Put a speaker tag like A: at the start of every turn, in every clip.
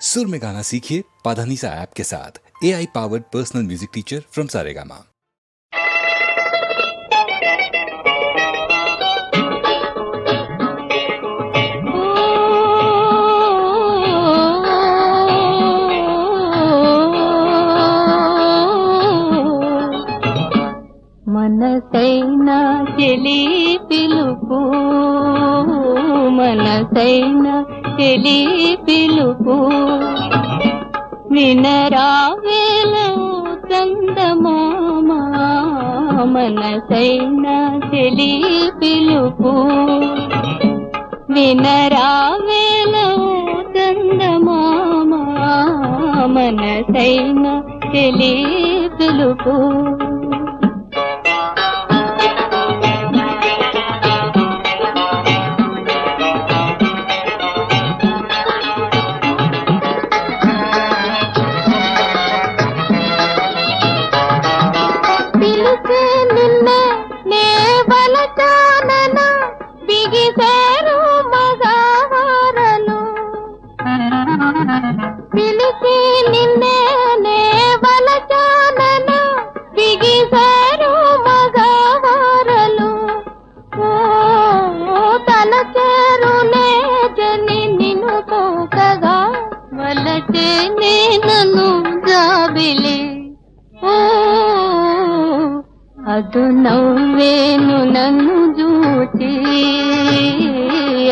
A: सुर में गाना सीखिए पाधानीसा ऐप के साथ। AI powered personal music teacher from Saregama.
B: మనసైనా చెలి పిలుపు, మనసైనా చెలి పిలుపు, వినరావేలో చందమామ, మనసైనా చెలి పిలుపు, వినరావేలో చందమామ, మనసైనా చెలి పిలుపు. పిలిచి నిన్నే నే వలచానన బిగిసారు మగవారలు, ఓ తలచేరునే జని నిన్ను పోకగా వలచే నన్ను జాబిలి, ఓ అదు నవ్వేను నన్ను చూచి,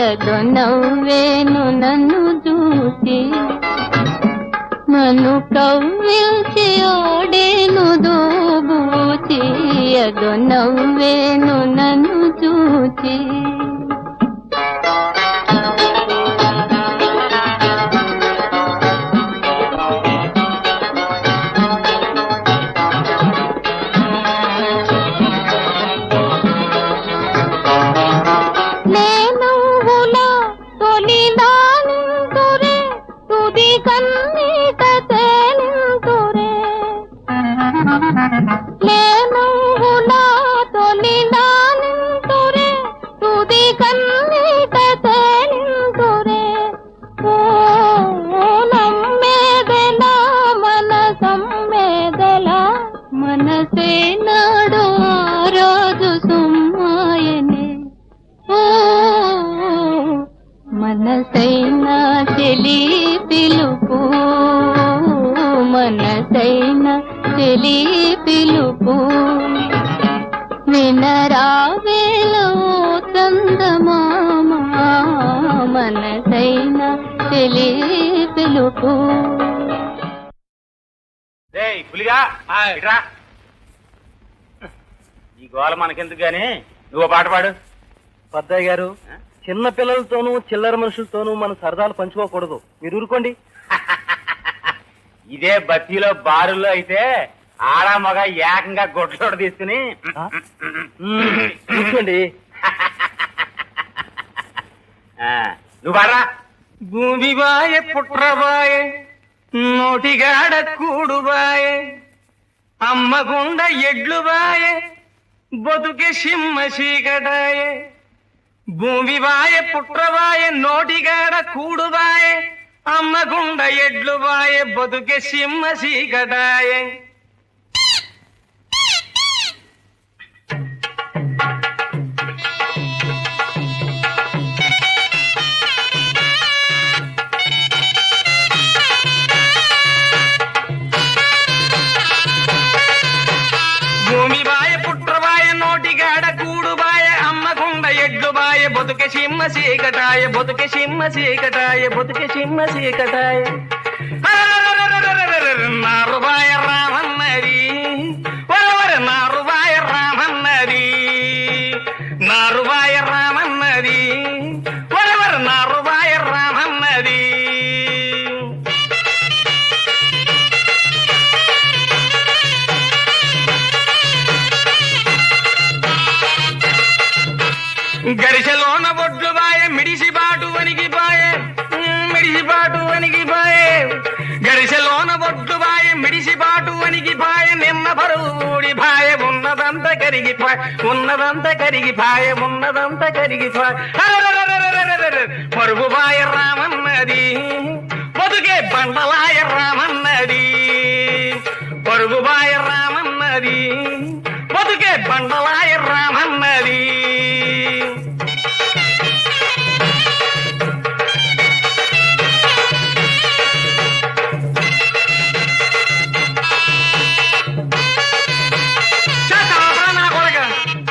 B: అదు నవ్వేను నన్ను చూచి, నన్ను కవ్విల్చి ఓడేను దోబూచి, అదు నవ్వేను నన్ను చూచి. కన్నీట తేలింతురే లేనులా తొలినాలింతురే, తుది కన్నీట తేలింతురే, ఓ నమ్మేదెలా మనసమ్మేదెలా, మనసే నాడు ఆ రోజు సుమ్మాయనే, ఓ మనసైనా చెలి పిలుపు, మనసైనా చెలి పిలుపు, వినరావేలో చందమామ, మనసైనా చెలి పిలుపు.
C: ఈ గోల మనకెందుకు గాని నువ్వు పాట పాడు.
D: పద్దయ్య గారు, చిన్న పిల్లలతోనూ చిల్లర మనుషులతోనూ మన సరదాలు పంచుకోకూడదు, మీరు ఊరుకోండి.
C: ఇదే బత్తీలో బారుల్లో అయితే ఆడ మగ ఏకంగా గొడ్లోడ తీసుకుని
D: కూర్చోండి.
C: నువ్వు పాడరా. భూమి బాయే పుట్రబాయే, నోటిగాడ కూడుబాయే, అమ్మ గుండ ఎడ్లు బాయే, బతుకే సింహ చీకటాయే. భూమి బాయే పుట్రబాయే, నోటిగాడ కూడుబాయే, అమ్మ గుండ ఎడ్లు బాయే, బతుకే సింహ చీకటాయే. భూమి బాయ పుట్రబాయ, నోటిగాడ కూడుబాయ, అమ్మగుండ ఎడ్లు బాయ, బతుకే సింహ చీకటాయ, బతుకే సింహ చీకటాయ, బతుకే సింహ చీకటాయ. నారుబాయ రామన్నది, ఒరవరి నారుబాయ రామన్నది, నారుబాయ రామన్నది, ఒరవరి నారుబాయ రామన్నది. గరిసెలోన బొడ్లు బాయే, మిడిసిబాటు వణిగిపాయే, మిడిసిబాటు వణిగిపాయే. గరిసెలోన బొడ్లు బాయే, మిడిసిబాటు వణిగిపాయే, నిన్న బరువు ఊడిపాయే, ఉన్నదంతా కరిగిపాయే, ఉన్నదంతా కరిగిపాయే, ఉన్నదంతా కరిగిపాయే. పరుగు బాయ రామన్నది, బతుకే బండలాయ రామన్నది పరుగుబాయ రామన్నది బతుకే బండలాయ రామన్నది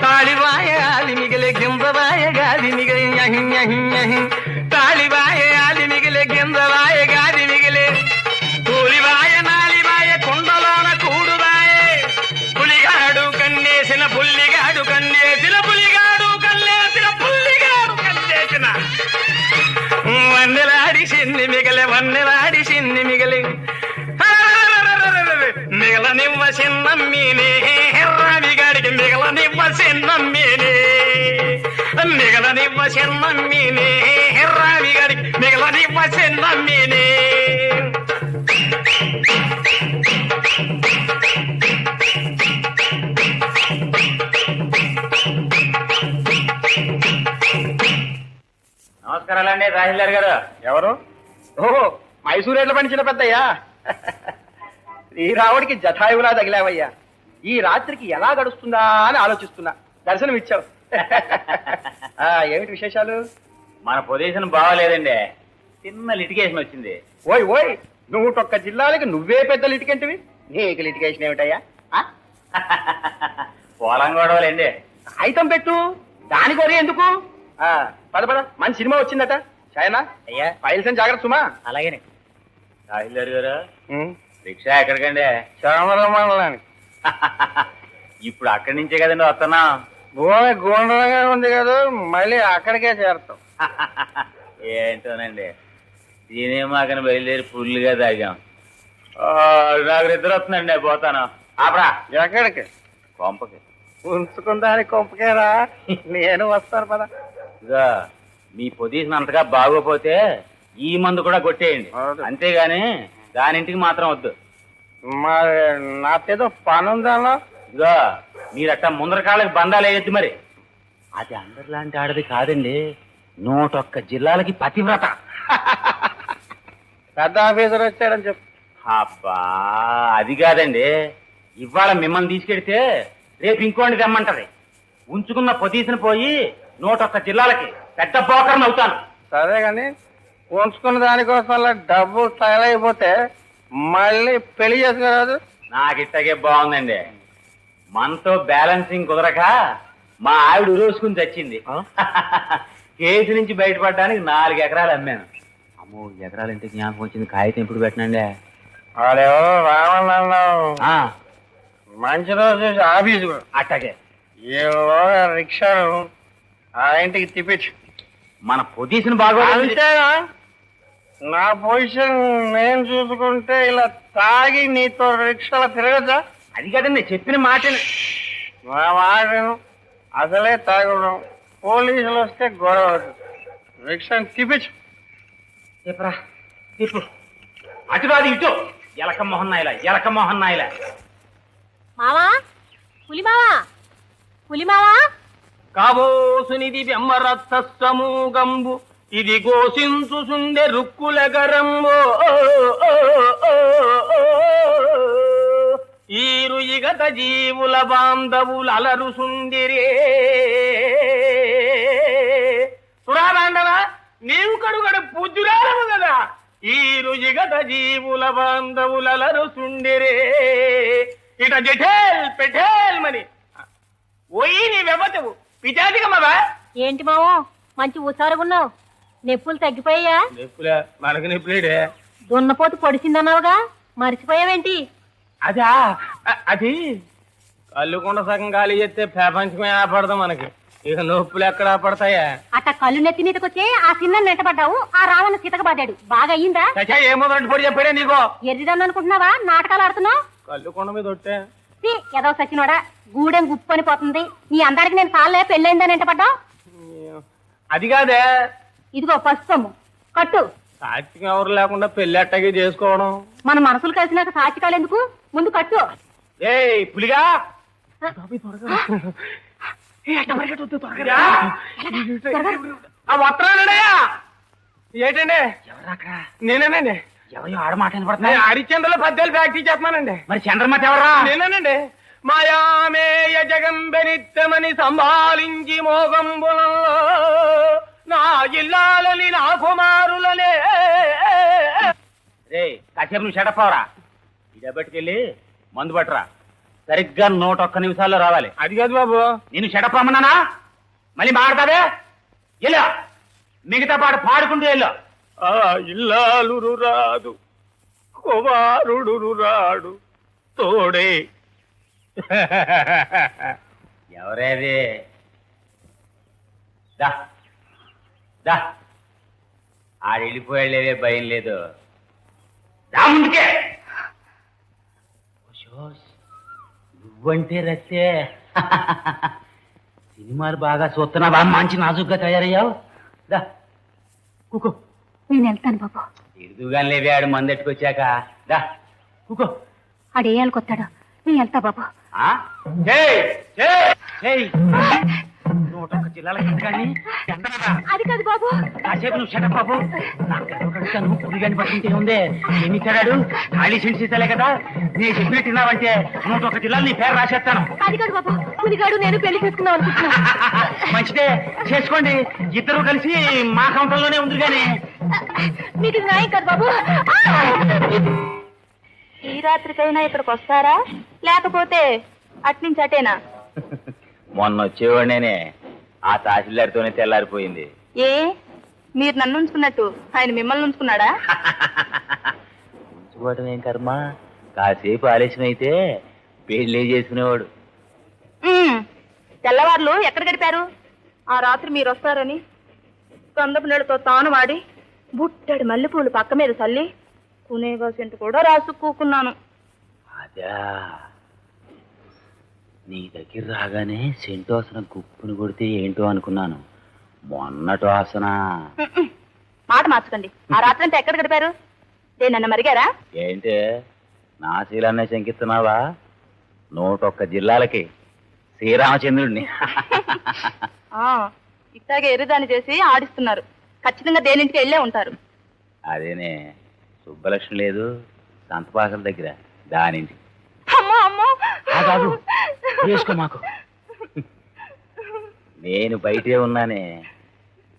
C: తాళివాయ ఆలి మిగిలే గింజవాయ గాది మిగిలి తాళివాయ ఆలి మిగిలే గింజవాయ గాది మిగిలే కూలివాయ నాలివాయ కుండలోన కూడువాయ పులిగాడు కన్నేసిన పుల్లిగాడు కన్నేసిన పులిగాడు కన్నేసిన పుల్లిగాడు కన్నేసిన వన్నెలాడి సిన్ని మిగలే వన్నెలాడి సిన్ని మిగలి మిగలనివ్వ చిన్నమ్మీనే రామిగాడికి మిగలనివ్వ చిన్నమ్మీనే మిగలనివ్వ చిన్నమ్మీనే రామిగాడికి మిగలనివ్వ చిన్నమ్మీనే
E: నమస్కారాలండి రాహిల్లార్ గారు.
D: ఎవరు? ఓహో, మైసూరు ఎట్ల పండించిన పెద్దయ్యా. శ్రీరావుడికి జటాయువులా తగిలావయ్యా. ఈ రాత్రికి ఎలా గడుస్తుందా అని ఆలోచిస్తున్నా. దర్శనం ఇచ్చావు. ఏమిటి విశేషాలు?
E: మన పొజిషన్ బాగోలేదండి, చిన్న లిటిగేషన్ వచ్చింది.
D: ఓయ్ ఓయ్, 101 జిల్లాలకి నువ్వే పెద్ద లిటికెంటివి. నీకు లిటిగేషన్ ఏమిటయ్యా?
E: పొలం గొడవలండి.
D: కాగితం పెట్టు, దాని కొరి ఎందుకు? పద పద, మంచి సినిమా వచ్చిందట. చాయనా
E: అయ్యా,
D: ఫైల్స్ అని జాగ్రత్త సుమా.
E: అలాగేనే. రాహిల్లార్ గారు, రిక్షా ఎక్కడికండి?
D: చామరమానికి.
E: ఇప్పుడు అక్కడి నుంచే కదండి వస్తున్నా.
D: భూమి గుండ్రంగా ఉంది కదా, మళ్ళీ అక్కడికే చేరుతాం.
E: ఏంటోనండి, సినిమాకని బయలుదేరి ఫుల్గా తాగాం. నాకు నిద్ర వస్తుందండి, పోతాను. ఆపరా.
D: ఎక్కడికి?
E: కొంపకి.
D: ఉంచుకుందాని కొంపకేరా, నేను వస్తాను పద.
E: ఇదిగో, మీ పొజిషన్ అంతగా బాగోపోతే ఈ మందు కూడా కొట్టేయండి, అంతేగాని దానింటికి మాత్రం వద్దు.
D: మరి నాకేదో పని ఉందన్నా.
E: ఇదిగో, మీరట్ట ముందర కాళ్ళకి బంధాలు వేయద్దు. మరి అది అందరిలాంటి ఆడది కాదండి, 101 జిల్లాలకి పతివ్రత.
D: పెద్ద ఆఫీసర్ వచ్చాడని చెప్పు.
E: అబ్బా, అది కాదండి. ఇవాళ మిమ్మల్ని తీసుకెడితే రేపు ఇంకోండి తెమ్మంటది. ఉంచుకున్న పొజిషన్ పోయి 101 జిల్లాలకి పెద్ద పోకరం అవుతాను.
D: సరే కానీ ఉంచుకున్న దానికోసం డబ్బు తగలైపోతే మళ్ళీ పెళ్లి చేసుకోరాదు.
E: నాకు ఇట్టగే బాగుందండి. మనతో బ్యాలెన్సింగ్ కుదరక మా ఆవిడ ఉరోసుకుని చచ్చింది. కేసు నుంచి బయటపడడానికి 4 ఎకరాలు అమ్మాను. అమ్మో, ఎకరాలంటే జ్ఞాపకం వచ్చింది. కాగితం ఎప్పుడు పెట్టినండి?
D: వాడెవరో రావాలన్నావు. మంచి రోజు చూసి ఆఫీసు
E: అట్టగే
D: ఈలోగా రిక్షాలు ఆ ఇంటికి తిప్పించు.
E: మన పొజిషన్ బాగా.
D: అంతేనా? నా పొజిషన్ నేను చూసుకుంటే ఇలా తాగి నీతో రిక్షాలు తిరగచ్చా?
E: అది కదండి చెప్పిన మాట.
D: నా మాటను అసలే తాగడం, పోలీసులు వస్తే గొడవ అవుతుంది. రిక్షాని తిప్పించు.
E: చెప్పరా, తిప్పు. అటు రాదు ఇటు. ఎలక మోహన్ నాయలా, ఎలక మోహన్ నాయలా.
B: మావా, పులి మావా, పులి మావా.
C: కాబోసునిది బెమ్మరత్సము గంబు ఇది గోసించుసుండే రుక్కుల గరంబో ఈ రుయిగత జీవుల బాంధవులు అలరుసుండిరే. సురారాండవా, నీవు కడుగడు పూజ్యురాలవు కదా. ఈ రుజిగత జీవుల బాంధవులు అలరుసుండిరే. ఇట జఠేల్ పెఠేల్ మని ఓయి నీ వ్యవతవు పిచాదికమ్మవా.
B: ఏంటి మావో మంచి ఉసారుగున్నావు? నొప్పులు తగ్గిపోయా?
C: నొప్పులే, మనకు నొప్పులేడే.
B: దున్నపోతు పొడిచిందన్నావుగా, మర్చిపోయావేంటి?
C: అదా, అది కళ్ళుకుండా సగం ఖాళీ చేస్తే ప్రపంచమే ఆపడదాం మనకి. ఇక నొప్పులు ఎక్కడ ఆపడతాయా?
B: అట్ట కళ్ళు నెత్తి నీతకొచ్చే ఆ చిన్న నెట్టబడ్డావు. ఆ రావణ సీతకు బాదాడు. బాగా అయ్యిందా?
C: చచ్చా, ఏమో రెండు పొడి చెప్పాడే నీకో.
B: ఎర్రిదాన్ని అనుకుంటున్నావా? నాటకాలు ఆడుతున్నావు.
C: కళ్ళుకొండ మీద ఒట్టే
B: ఏదో సచ్చినోడా, గూడెం గుప్పని పోతుంది. నీ అందరికి నేను సాలే పెళ్ళైందని ఎంటపడ్డావు.
C: అది కాదే,
B: ఇదిగో పసుపమ్ము కట్టు.
C: సాక్షిగా ఎవరు లేకుండా పెళ్లి అట్టగే చేసుకోవడం.
B: మన మనసులు కలిసినాక సాక్షికాలు ఎందుకు? ముందు కట్టు.
C: ఏయ్ పులిగా, ఆ వస్త్రాలయ్యా. ఏంటండి? నేనేనండి.
E: ఎవరో ఆడ మాట వినపడుతున్నాయి.
C: హరిశ్చంద్రలో పద్యాలు ప్రాక్టీస్ చేస్తున్నానండి.
E: మరి చంద్రమత ఎవరా?
C: నేనేనండి. మాయామేయ జగంబెనిత్తమని సంభాళించి మోగంబులో నా ఇల్లాలని నా కుమారులనే.
E: రే కాసేపు నువ్వు షడపోవరా. ఇడబెట్టుకెళ్ళి మందు పట్టరా. సరిగ్గా 101 నిమిషాల్లో రావాలి.
C: అది కాదు బాబు.
E: నేను షడపమ్మన్నానా? మళ్ళీ మాడతావే? ఇలా మిగతా పాట పాడుకుంటూ వెళ్ళు.
C: ఆ ఇల్లాలురు రాదు కుమారుడు రాడు తోడే.
E: ఎవరేది? దా దా ఆడు వెళ్ళిపోయాడులేవే, భయం లేదు. దా ముందుకే. నువ్వంటే రస్తే. సినిమాలు బాగా చూస్తున్నావా? మంచి నాజుగ్గా తయారయ్యావు. దా కూకో.
B: నేను వెళ్తాను బాబు.
E: ఎదుగాని లేవే, ఆడు మందెట్టుకొచ్చాక. దా కూకో.
B: ఆడేయాలకొస్తాడు. నేను వెళ్తా బాబు.
E: నూట ఒక్క జిల్లాలకి కానీ
B: అది కాదు బాబు.
E: కాసేపు నువ్వు షటప్ బాబు. నువ్వు పులిగాని పట్టింటే ఉందే ఏమి ఇచ్చాడు? ఖాళీ సీట్ సీతాలే కదా. నేను చెప్పినట్టు తిన్నావంటే 101 జిల్లాలు నీ పేరు రాసేస్తాను.
B: అది కాదు బాబు. పులిగాడు నేను పెళ్లి చేసుకుందాం అనుకుంటున్నా.
E: మంచిదే, చేసుకోండి. ఇద్దరు కలిసి మా కౌంటర్లోనే ఉంది. కానీ
B: మీకు న్యాయం కాదు బాబు. ఈ రాత్రికైనా ఇక్కడికి వస్తారా, లేకపోతే అట్నుంచి అటేనా?
E: మొన్న వచ్చేవాడినే, ఆ తహసీల్దార్తోనే తెల్లారిపోయింది.
B: ఏ మీరు నన్ను ఉంచుకున్నట్టు ఆయన మిమ్మల్ని ఉంచుకున్నాడా?
E: ఉంచుకోవటం ఏం కర్మ, కాసేపు ఆలస్యం అయితే పెళ్ళే చేసుకునేవాడు.
B: తెల్లవారులు ఎక్కడ గడిపారు? ఆ రాత్రి మీరు వస్తారని కందపు నీళ్ళతో తాను వాడి బుట్టడి మల్లెపూలు పక్క మీద చల్లి కునేగా సెంటు కూడా రాసు కూకున్నాను.
E: అదా, నీ దగ్గర రాగానే సెంటోసన గుప్పును కొడితే ఏంటో అనుకున్నాను. మొన్నటోసన.
B: మాట మార్చకండి. ఆ రాత్రి అంతా ఎక్కడ గడిపారు? నన్ను మరిగారా
E: ఏంటే నా శీలాన్నే శంకిస్తున్నావా? 101 జిల్లాలకి శ్రీరామచంద్రుడిని.
B: ఇట్లాగే ఎరుదాన్ని చేసి ఆడిస్తున్నారు. ఖచ్చితంగా దేనింటికి వెళ్ళే ఉంటారు.
E: అదేనే సుబ్బలక్ష్మి లేదు సంతపాకల దగ్గర, దానింటి.
B: అమ్మో అమ్మో
E: కాదు, చేసుకో మాకు. నేను బయటే ఉన్నానే,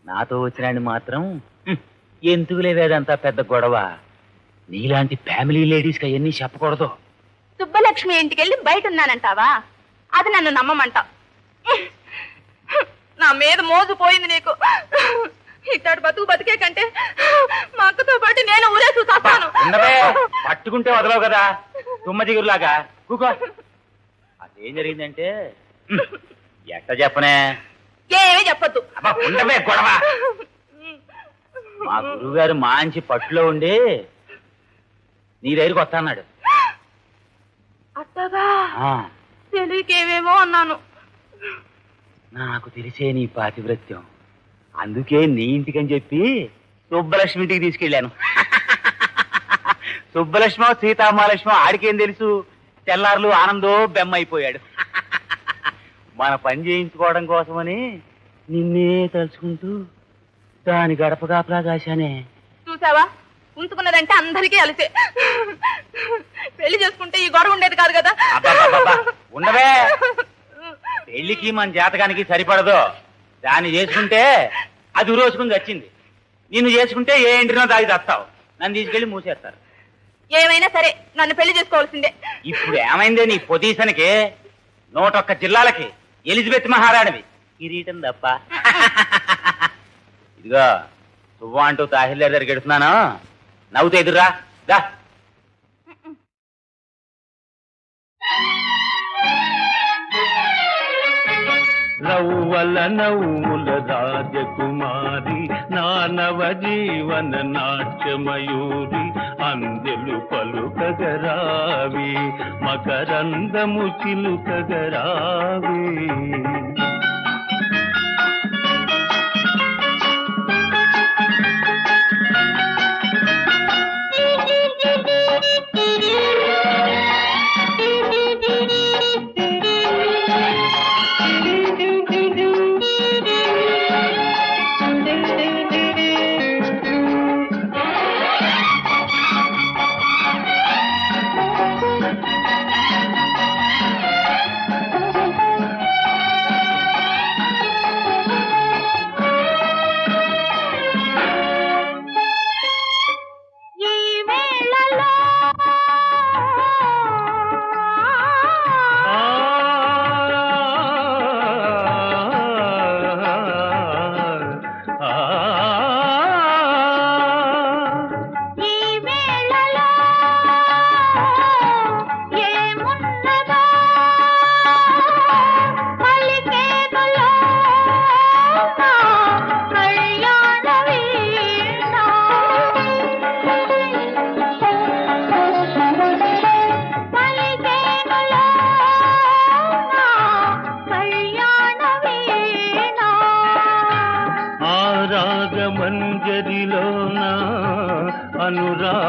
E: నాతో వచ్చినాన్ని మాత్రం ఎందుకు లేదంతా పెద్ద గొడవ. నీలాంటి ఫ్యామిలీ లేడీస్కి అవన్నీ చెప్పకూడదు.
B: సుబ్బలక్ష్మి ఇంటికి వెళ్ళి బయట ఉన్నానంటావా? అది నన్ను నమ్మమంటావు? నా మీద మోజు పోయింది నీకు. ఇట్లాంటి బతికే కంటే మా అక్కతో పాటు నేను ఊరే చూస్తాను.
E: పట్టుకుంటే వదలవు కదా తుమ్మజిగురులాగా. కూకో. అదేం జరిగిందంటే ఎట్ట చెప్పనే?
B: ఏమీ చెప్పొద్దు.
E: ఉండవే గొడవ. మా గురువు గారు మంచి పట్టులో ఉండి నీ దగ్గరికి వస్తా అన్నాడు.
B: అత్తగా తెలియకేమేమో అన్నాను.
E: నాకు తెలిసే నీ పాతివ్రత్యం, అందుకే నీ ఇంటికని చెప్పి సుబ్బలక్ష్మి ఇంటికి తీసుకెళ్ళాను. సుబ్బలక్ష్మో సీతామహాలక్ష్మో ఆడికేం తెలుసు? తెల్లారులు ఆనందో బెమ్మైపోయాడు. మన పని చేయించుకోవడం కోసమని నిన్నే తలుచుకుంటూ దాని గడపగా ప్రకాశానే.
B: చూసావా, ఉంచుకున్నదంటే అందరికీ అలిసే. పెళ్లి చేసుకుంటే ఈ గొడవ ఉండేది కాదు కదా.
E: ఉండవే, పెళ్లికి మన జాతకానికి సరిపడదు. దాన్ని చేసుకుంటే అది ఉరోసుకుని వచ్చింది. నిన్ను చేసుకుంటే ఏ ఇంటినో దాగి తెస్తావు. నన్ను తీసుకెళ్లి మూసేస్తారు.
B: ఏమైనా సరే నన్ను పెళ్లి చేసుకోవాల్సిందే.
E: ఇప్పుడు ఏమైందే నీ పొజిషన్కి? 101 జిల్లాలకి ఎలిజబెత్ మహారాణివి కిరీటం తప్ప. ఇదిగో శుభం అంటూ తహసీల్దార్ దగ్గరికి ఎడుతున్నాను, నవ్వుతూ ఎదురా దా.
F: రవ్వల నవ్వుల రాజకుమారి నానవ జీవన నాట్యమయూరి అందెలు పలుకగరావి మకరందము చిలుకగరావి.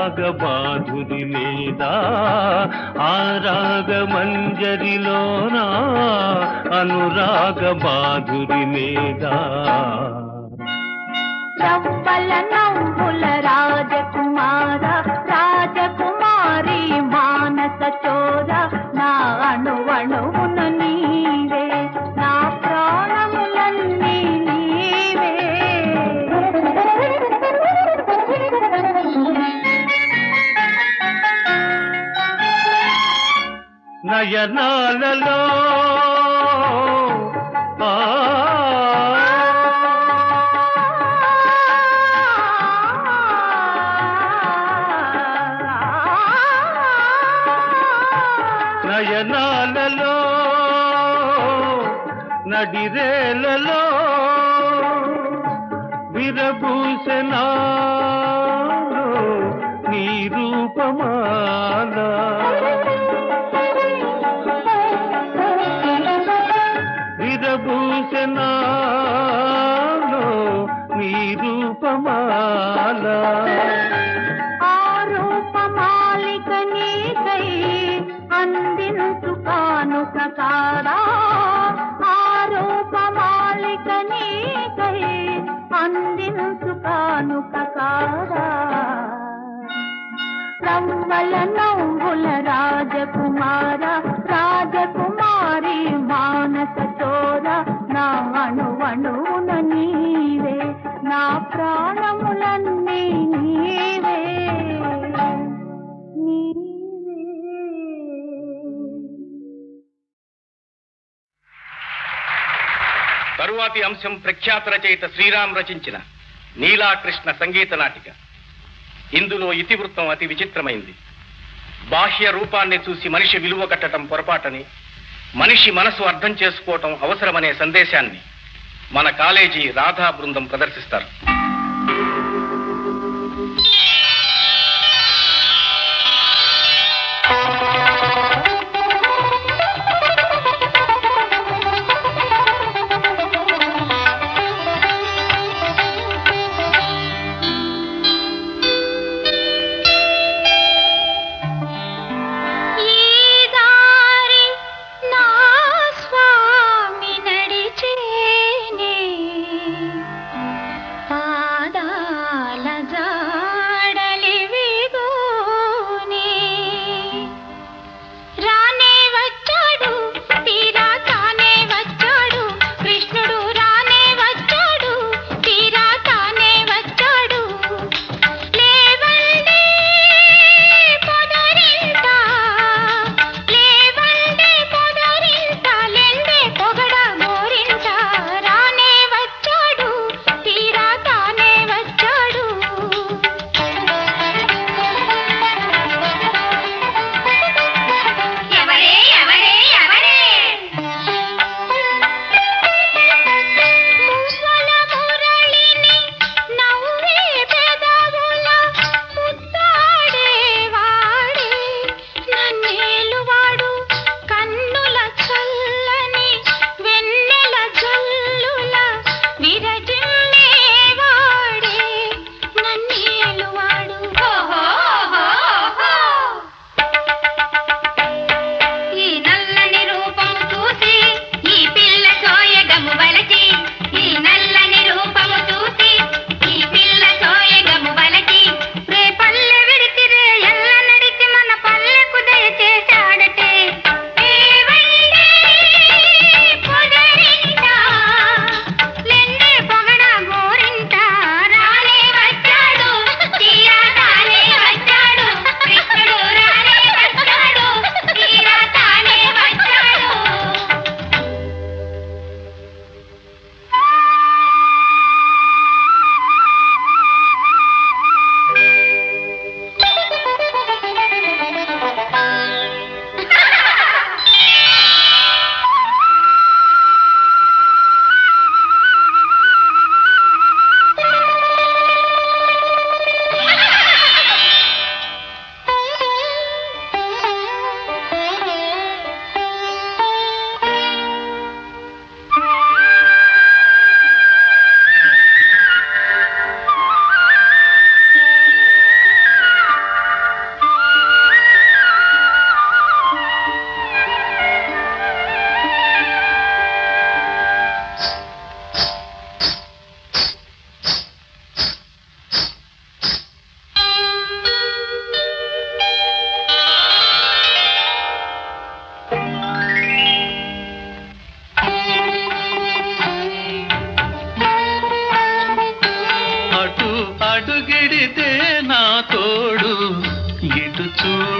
F: రాగబాధురి మీద ఆ రాగమంజరిలోన అనురాగబాధురి మీద
B: రవ్వల నవ్వుల రాజకుమార రాజకుమారి మానస చోర నా అణువణువున నీవే నా ప్రాణములన్నీ నీవే
F: నయనాలలో ఆ నయనాలలో నడిరేలలో విరబూసెనాలో నీ రూపమాల విరబూసెనాలో నీ రూపమాల
B: ఆ రూపమాలిక నీకై అందించు కానుక కాదా ఆ రూపమాలిక నీకై అందించు కానుక కాదా రవ్వల నవ్వుల రాజకుమార రాజకుమారి మానస చోర నా అణువణువున నీవే నా ప్రాణములన్నీ నీవే నీవే.
C: తరువాతి అంశం ప్రఖ్యాత రచయిత శ్రీరామ్ రచించిన నీలాకృష్ణ సంగీత నాటిక. ఇందులో ఇతివృత్తం అతి విచిత్రమైంది. బాహ్య రూపాన్ని చూసి మనిషి విలువ కట్టడం పొరపాటని, మనిషి మనసు అర్థం చేసుకోవటం అవసరమనే సందేశాన్ని మన కాలేజీ రాధా బృందం ప్రదర్శిస్తారు.
B: ఆ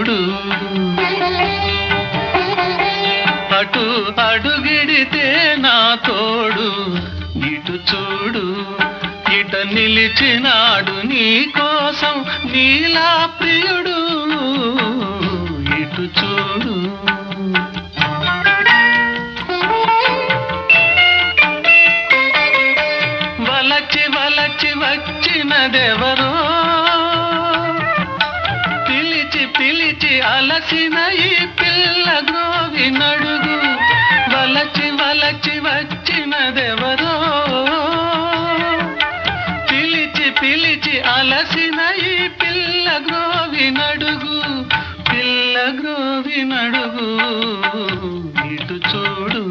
F: చూడు అటు అడుగిడితే నా తోడు ఇటు చూడు ఇట నిలిచినాడు నీ కోసం నీలా ప్రియుడు ఇటు చూడు వలచి వలచి వచ్చినదెవరో పిలిచి పిలిచి అలసిన ఈ పిల్ల గ్రోవి నడుగు వలచి వలచి వచ్చినదెవరో పిలిచి పిలిచి అలసిన ఈ పిల్ల గ్రోవి నడుగు పిల్ల గ్రోవి నడుగు ఇటు చూడు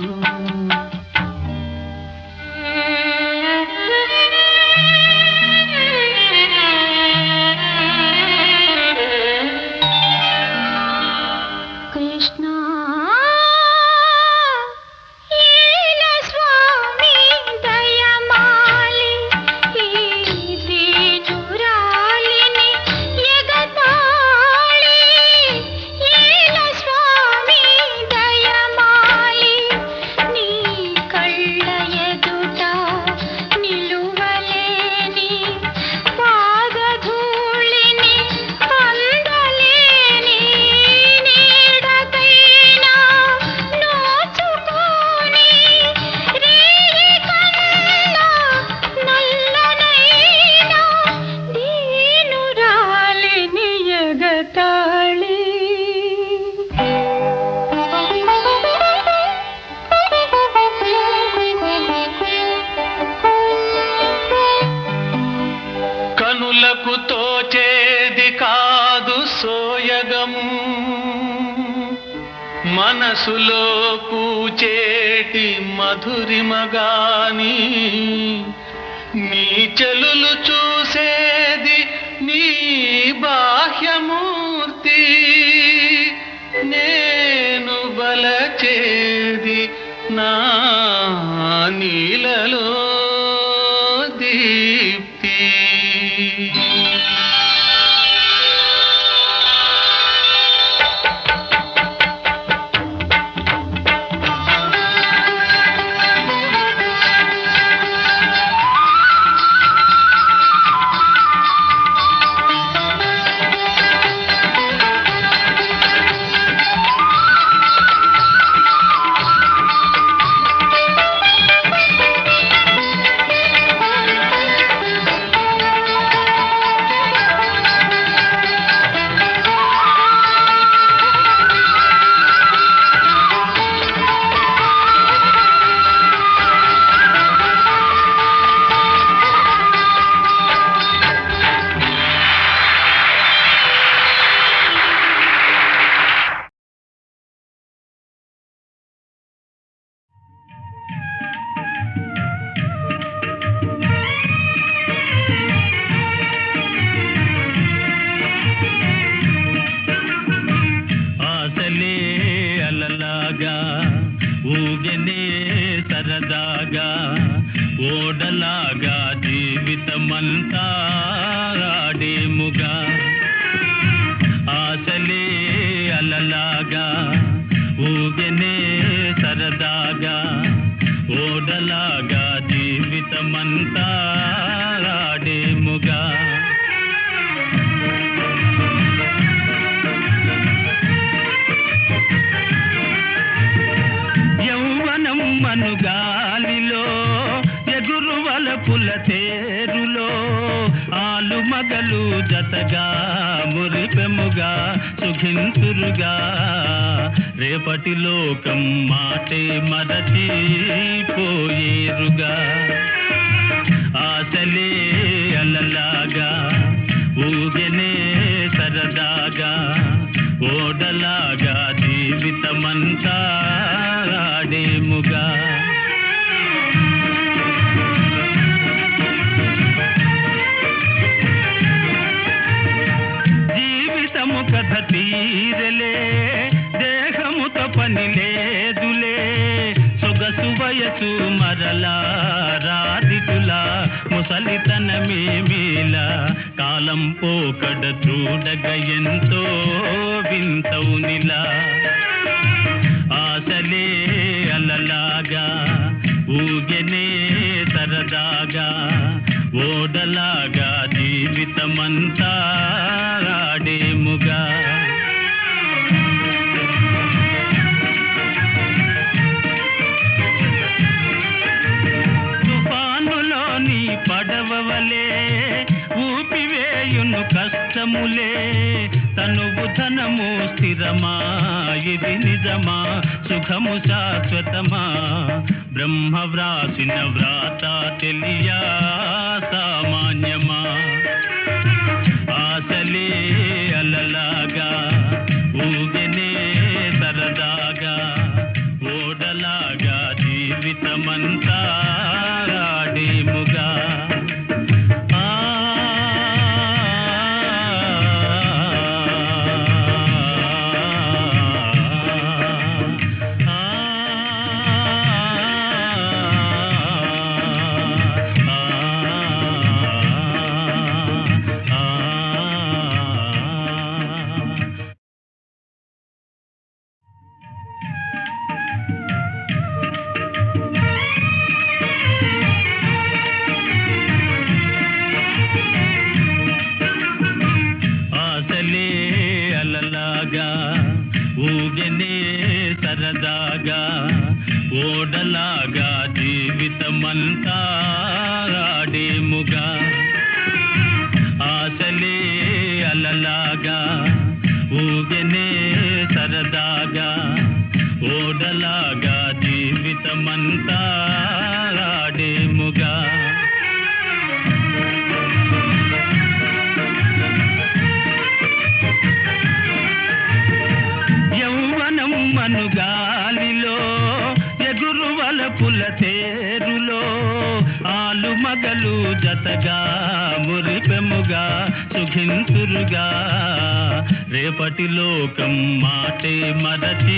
F: కనులకు తోచేది కాదు సోయగము మనసులో పూచేటి మధురిమగాని నీ చెలులు చూసేది నీ బాహ్యమూర్తి నేను బలచేది నా నీలలో దీప్తి ఊగనే సరదాగా ఓడలాగా జీవితమంతా ఆడేముగా ఆశలే అలలాగా ఊగనే సరదాగా ఓడలాగా జీవితమంతా ఆడేముగా గాలిలో ఎగురువల పుల తేరులో ఆలు మగలు జతగా మురిపెముగా సుఖింతురుగా రేపటి లోకం మాటే మరచిపోయేరుగా ఆశలే అలలాగా ఊగెనే సరదాగా ఓడలాగా జీవితమంతా ఆడేముగా జీవితము కథ తీరలే దేహముతో పని లేదులే సొగసు వయసు మరలా రాదిటులా ముసలితనమేమీలా కాలం పోకడ చూడగ ఎంతో వింతవునిలా ఆశలే అలలాగా ఊగెనే సరదాగా ఓడలాగా జీవితమంతా ఆడేముగా తుఫానులోని పడవవలే ఊపివేయును కష్టములే తనువు ధనము స్థిరమా ఇది నిజమా సుఖము శాశ్వతమా బ్రహ్మ వ్రాసిన వ్రాత తెలియా సామాన్యమా ఆశలే అలలాగా ఊగెనే సరదాగా ఓడలాగా జీవితమంతా ఆడేముగా ఊగెనే సరదాగా ఓడలాగా జీవితమంతా ఆడేముగా ఆశలే అలలాగా ఊగెనే సరదాగా ఓడలాగా జీవితమంతా ఆడేముగా మనుగాలిలో ఎగురువలపుల తేరులో ఆలు మగలు జతగా మురిపెముగా సుఖింతురుగా రేపటి లోకం మాటే మరచిపోయేరుగా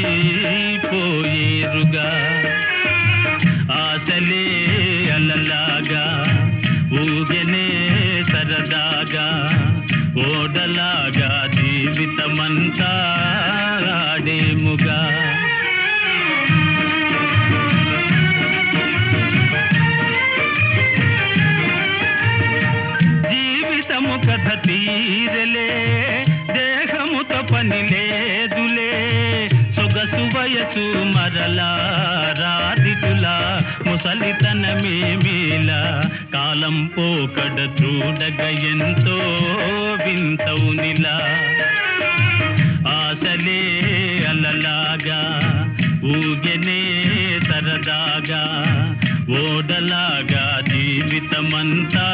F: ఆశలే అలలాగా ఊగెనే సరదాగా ఓడలాగా జీవితమంతా ఆడేముగా జీవితము కథ తీరలే దేహముతో పని లేదులే సొగసు వయసు మరలా రాదిటులా ముసలితనమేమిలా కాలం పోకడ చూడగ ఎంతో వింతవునిలా ఆశలే అలలాగా ఊగెనే సరదాగా ఓడలాగా జీవితమంతా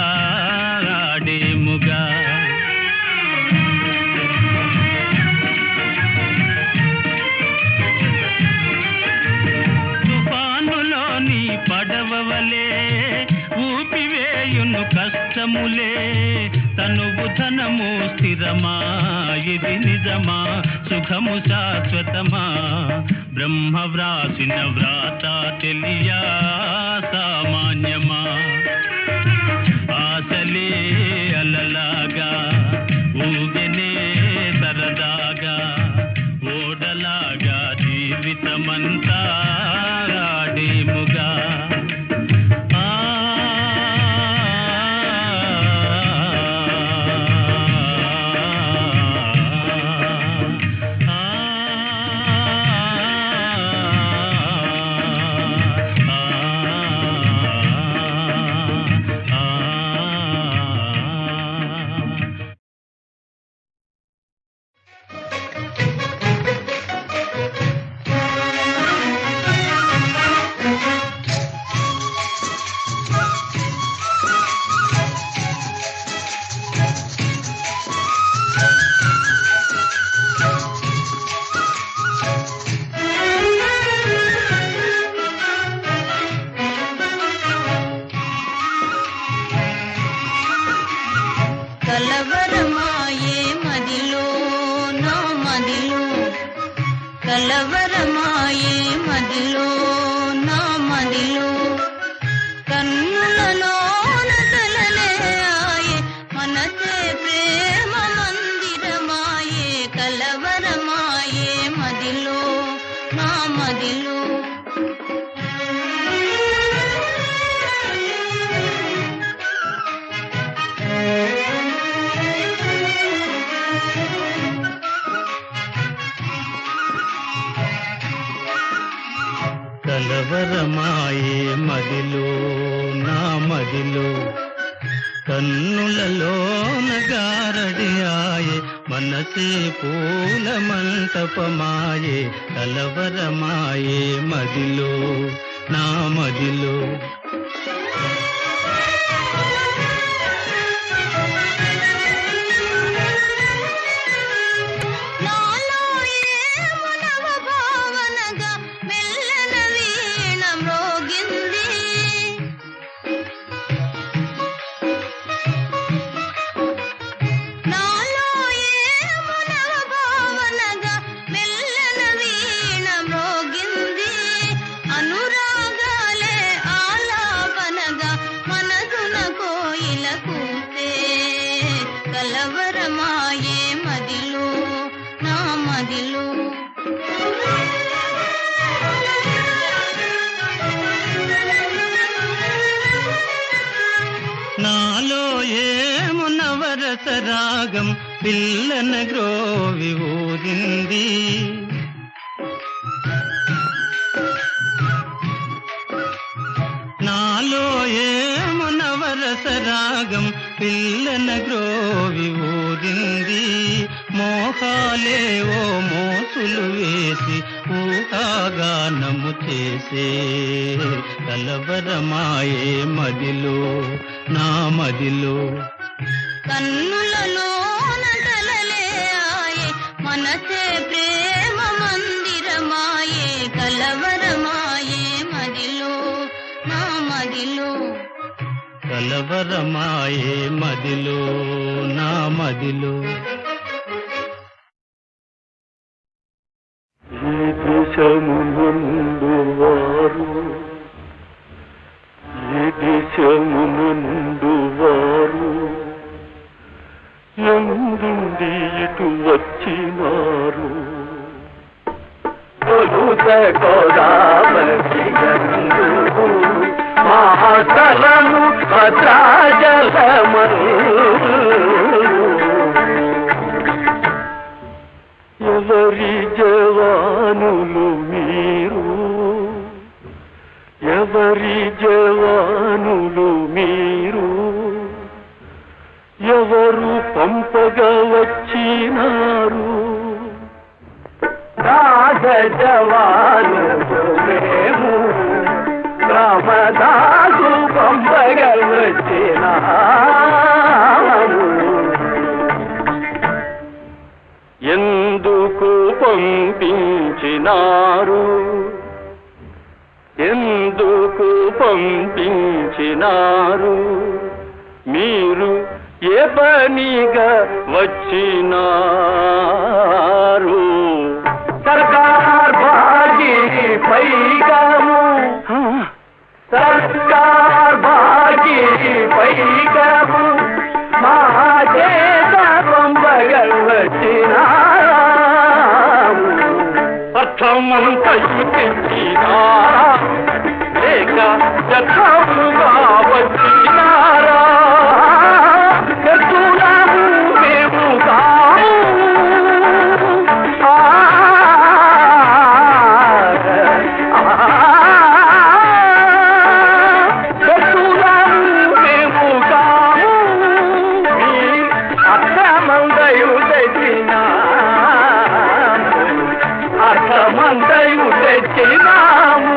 F: ఆడేముగా తుఫానులోని పడవవలే ఊపివేయును కష్టములే తనువు ధనము స్థిరమా ఇది నిజమా సుఖము శాశ్వతమా బ్రహ్మ వ్రాసిన వ్రాత తెలియా సామాన్యమా ఆశలే అలలాగా ఊగెనే సరదాగా ఓడలాగా జీవితమంతా ఆడేముగా
G: కలవరమాయే మదిలో నా మదిలో కలవరమాయే మదిలో నా మదిలో కన్నులలోన తలలే ఆయే మనసే ప్రేమ మందిరమాయే కలవరమాయే మదిలో
F: కలవరమాయే మదిలో నా మదిలో కన్నులలోన గారడియాయే మనసే పూల మంటపమాయే కలవరమాయే మదిలో నా మదిలో
G: నాలో ఏమో నవ భావనగా మెల్లన వీణ మ్రోగింది నాలో ఏమో నవ భావనగా మెల్లన వీణ మ్రోగింది అనురాగాలే ఆలాపనగా మనసున కోయిల కూసే కలవరమాయే మదిలో నా మదిలో
F: నాలో ఏమో నవరస రాగం పిల్లన గ్రోవి ఊరింది నాలో ఏమో నవరస రాగం పిల్లన గ్రోవి ఊరింది మోహాలేవో మోసులు వేసి ఊహాగానము చేసే కలవరమాయే మదిలో నా మదిలో
G: కన్నులలోన కలలే ఆయే మనసే ప్రేమ మందిరమాయే కలవరమాయే మదిలో నా మదిలో
F: కలవరమాయే మదిలో నా మదిలో
H: ఈ దేశమునందు వారు ఈ దేశమునందు వారు ఎందుండి ఇటు వచ్చినారు మహాతలము భద్రాజలమరు ఎవరి జవానులు మీరు ఎవరి జవానులు మీరు ఎవరు పంపగా వచ్చినారు రాజ జవానులు మేము రామదాసు పంపగా వచ్చినారు ఎందుకు పంపించినారు ఎందుకు పంపించినారు మీరు ఏ పనిగా వచ్చినారు సర్కార్ బాజీ పైగాము సర్కార్ బాజీ పైగాము మహాదేశ పంపగల్ వచ్చినారు అర్థమంతయు తెచ్చినారా లేక యథాముగా వచ్చినారా ఎత్తులాము మేము కాము ఎత్తులాము మేము కాము మీ అర్థమంతయు తెచ్చినాము అర్థమంతయు తెచ్చినాము